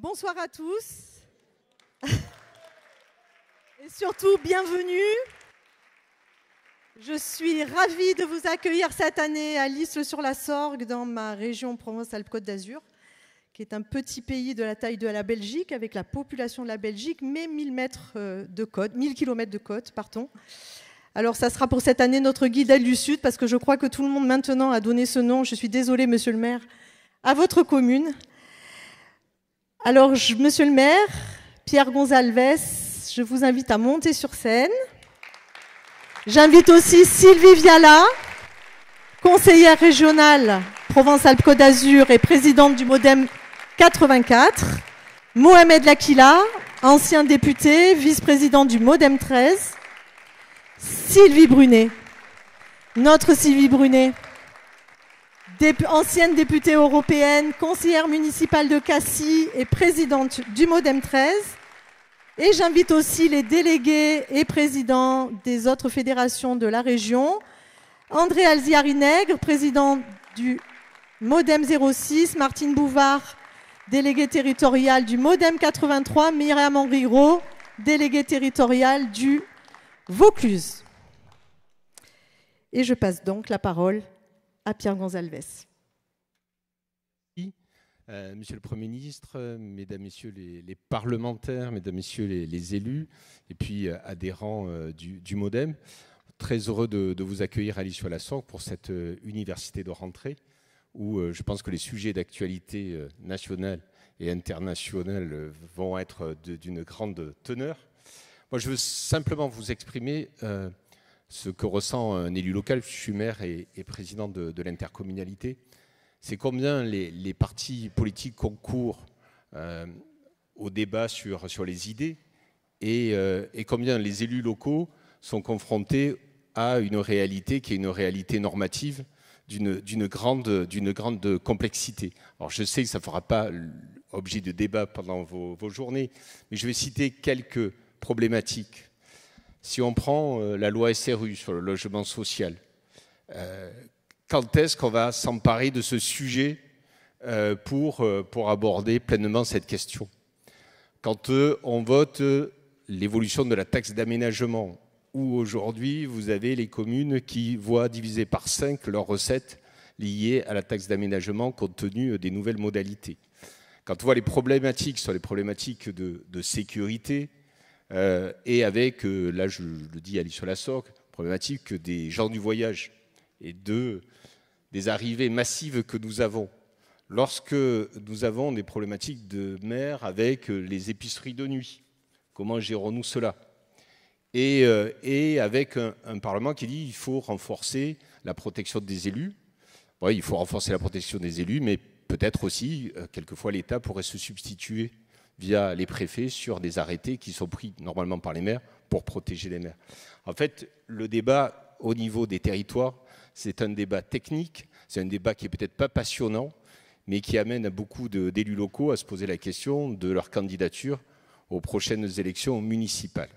Bonsoir à tous et surtout bienvenue. Je suis ravie de vous accueillir cette année à Lisle-sur-la-Sorgue dans ma région Provence-Alpes-Côte d'Azur, qui est un petit pays de la taille de la Belgique avec la population de la Belgique, mais 1000 km de côte. Alors ça sera pour cette année notre guide Aile du Sud parce que je crois que tout le monde maintenant a donné ce nom. Je suis désolée, monsieur le maire, à votre commune. Alors, monsieur le maire, Pierre Gonzalez, je vous invite à monter sur scène. J'invite aussi Sylvie Viala, conseillère régionale Provence-Alpes-Côte d'Azur et présidente du MoDem 84. Mohamed Lakila, ancien député, vice-président du MoDem 13. Sylvie Brunet, notre Sylvie Brunet, ancienne députée européenne, conseillère municipale de Cassis et présidente du MoDem 13. Et j'invite aussi les délégués et présidents des autres fédérations de la région. André Alziari-Nègre, président du MoDem 06, Martine Bouvard, déléguée territoriale du MoDem 83, Myriam Henri-Gros, déléguée territoriale du Vaucluse. Et je passe donc la parole à Pierre Gonzalez. Monsieur le Premier ministre, Mesdames, Messieurs les parlementaires, Mesdames, Messieurs les élus, et puis adhérents du MoDem, très heureux de vous accueillir à Lisle-sur-la-Sorgue pour cette université de rentrée, où je pense que les sujets d'actualité nationale et internationale vont être d'une grande teneur. Moi, je veux simplement vous exprimer ce que ressent un élu local. Je suis maire et président de l'intercommunalité. C'est combien les partis politiques concourent au débat sur les idées et combien les élus locaux sont confrontés à une réalité qui est une réalité normative d'une grande complexité. Alors je sais que ça ne fera pas objet de débat pendant vos journées, mais je vais citer quelques problématiques. Si on prend la loi SRU sur le logement social, quand est-ce qu'on va s'emparer de ce sujet pour aborder pleinement cette question? Quand on vote l'évolution de la taxe d'aménagement, où aujourd'hui vous avez les communes qui voient diviser par 5 leurs recettes liées à la taxe d'aménagement compte tenu des nouvelles modalités. Quand on voit les problématiques sur les problématiques de sécurité, et avec, là je le dis à Lisle-sur-la-Sorgue, problématique des gens du voyage et des arrivées massives que nous avons. Lorsque nous avons des problématiques de mer avec les épiceries de nuit, comment gérons-nous cela? Et avec un Parlement qui dit qu'il faut renforcer la protection des élus. Oui, il faut renforcer la protection des élus, mais peut-être aussi, quelquefois, l'État pourrait se substituer via les préfets sur des arrêtés qui sont pris normalement par les maires pour protéger les maires. En fait, le débat au niveau des territoires, c'est un débat technique, c'est un débat qui n'est peut-être pas passionnant, mais qui amène beaucoup d'élus locaux à se poser la question de leur candidature aux prochaines élections municipales.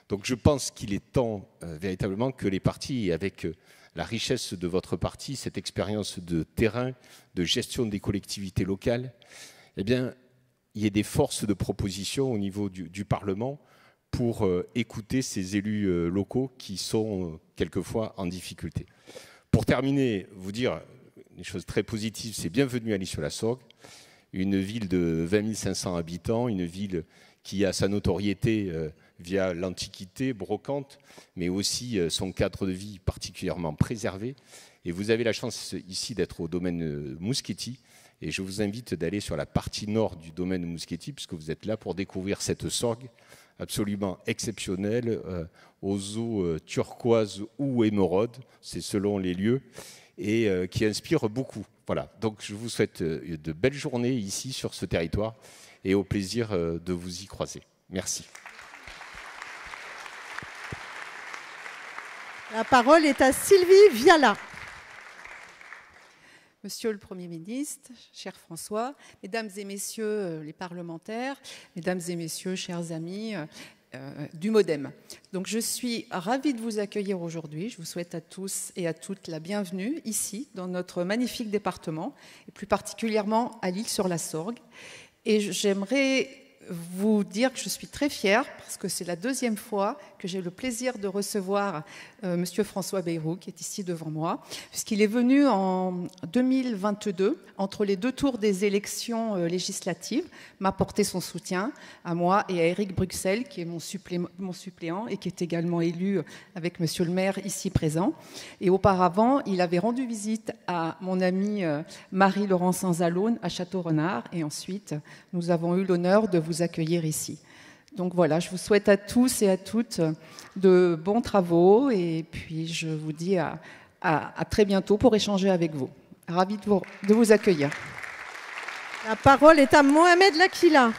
Donc je pense qu'il est temps véritablement que les partis, avec la richesse de votre parti, cette expérience de terrain, de gestion des collectivités locales, eh bien, il y ait des forces de proposition au niveau du Parlement pour écouter ces élus locaux qui sont quelquefois en difficulté. Pour terminer, vous dire une chose très positive, c'est bienvenue à Lisle-sur-la-Sorgue, une ville de 20 500 habitants, une ville qui a sa notoriété via l'Antiquité brocante, mais aussi son cadre de vie particulièrement préservé. Et vous avez la chance ici d'être au domaine Muschetti, et je vous invite d'aller sur la partie nord du domaine Muschetti, puisque vous êtes là pour découvrir cette Sorgue absolument exceptionnelle, aux eaux turquoises ou émeraudes, c'est selon les lieux, et qui inspire beaucoup. Voilà, donc je vous souhaite de belles journées ici sur ce territoire et au plaisir de vous y croiser. Merci. La parole est à Sylvie Viala. Monsieur le Premier ministre, cher François, Mesdames et Messieurs les parlementaires, Mesdames et Messieurs, chers amis du MoDem. Donc je suis ravie de vous accueillir aujourd'hui. Je vous souhaite à tous et à toutes la bienvenue ici, dans notre magnifique département, et plus particulièrement à Lisle-sur-la-Sorgue. Et j'aimerais vous dire que je suis très fière parce que c'est la deuxième fois que j'ai le plaisir de recevoir Monsieur François Bayrou, qui est ici devant moi, puisqu'il est venu en 2022, entre les deux tours des élections législatives, m'apporter son soutien à moi et à Éric Bruxelles, qui est mon suppléant et qui est également élu avec Monsieur le maire ici présent. Et auparavant, il avait rendu visite à mon amie Marie-Laurence Sanzalone à Château-Renard. Et ensuite, nous avons eu l'honneur de vous accueillir ici. Donc voilà, je vous souhaite à tous et à toutes de bons travaux et puis je vous dis à très bientôt pour échanger avec vous. Ravi de vous accueillir. La parole est à Mohamed Lakila.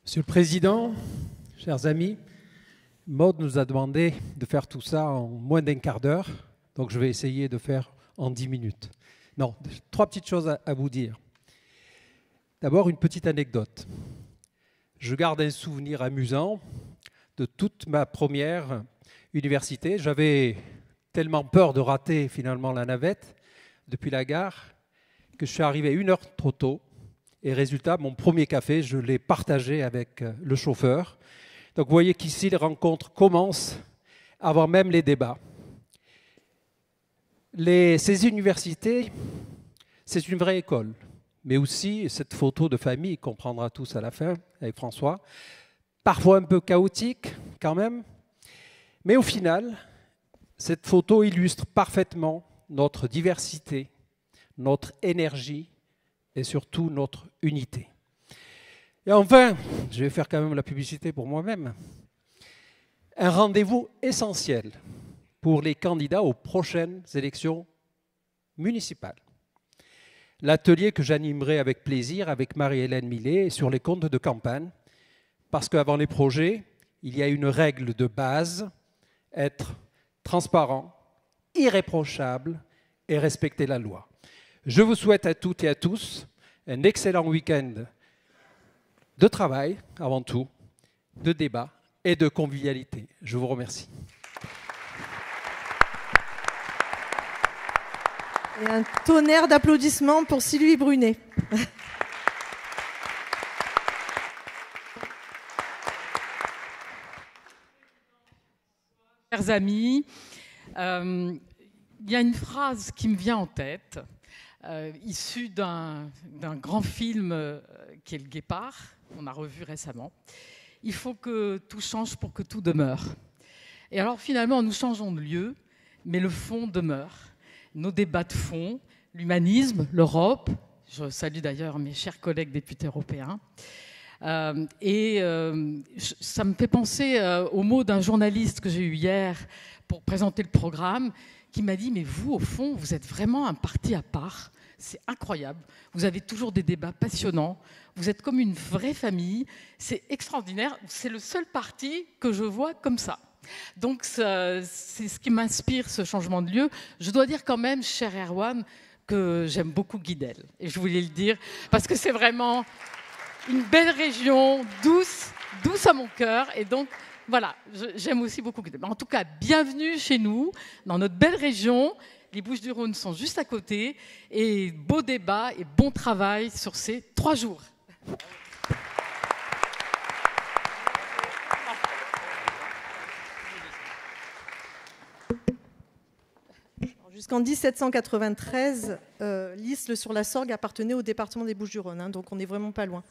Monsieur le Président, chers amis, Maud nous a demandé de faire tout ça en moins d'un quart d'heure, donc je vais essayer de faire en 10 minutes. Non, 3 petites choses à vous dire. D'abord, une petite anecdote. Je garde un souvenir amusant de toute ma première université. J'avais tellement peur de rater finalement la navette depuis la gare que je suis arrivé 1 heure trop tôt. Et résultat, mon premier café, je l'ai partagé avec le chauffeur. Donc vous voyez qu'ici, les rencontres commencent avant même les débats. Ces universités, c'est une vraie école. Mais aussi cette photo de famille qu'on prendra tous à la fin avec François, parfois un peu chaotique quand même, mais au final, cette photo illustre parfaitement notre diversité, notre énergie et surtout notre unité. Et enfin, je vais faire quand même la publicité pour moi-même, un rendez-vous essentiel pour les candidats aux prochaines élections municipales. L'atelier que j'animerai avec plaisir avec Marie-Hélène Millet sur les comptes de campagne, parce qu'avant les projets, il y a une règle de base, être transparent, irréprochable et respecter la loi. Je vous souhaite à toutes et à tous un excellent week-end de travail, avant tout, de débat et de convivialité. Je vous remercie. Et un tonnerre d'applaudissements pour Sylvie Brunet. Chers amis, il y a une phrase qui me vient en tête, issue d'un grand film qui est Le Guépard, qu'on a revu récemment. Il faut que tout change pour que tout demeure. Et alors finalement, nous changeons de lieu, mais le fond demeure. Nos débats de fond, l'humanisme, l'Europe, je salue d'ailleurs mes chers collègues députés européens, ça me fait penser aux mots d'un journaliste que j'ai eu hier pour présenter le programme, qui m'a dit « Mais vous, au fond, vous êtes vraiment un parti à part, c'est incroyable, vous avez toujours des débats passionnants, vous êtes comme une vraie famille, c'est extraordinaire, c'est le seul parti que je vois comme ça ». Donc, c'est ce qui m'inspire, ce changement de lieu. Je dois dire quand même, cher Erwan, que j'aime beaucoup Guidel. Et je voulais le dire, parce que c'est vraiment une belle région, douce à mon cœur. Et donc, voilà, j'aime aussi beaucoup Guidel. En tout cas, bienvenue chez nous, dans notre belle région. Les Bouches-du-Rhône sont juste à côté. Et beau débat et bon travail sur ces 3 jours. Jusqu'en 1793, l'Isle-sur-la-Sorgue appartenait au département des Bouches-du-Rhône, donc on n'est vraiment pas loin.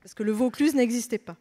Parce que le Vaucluse n'existait pas.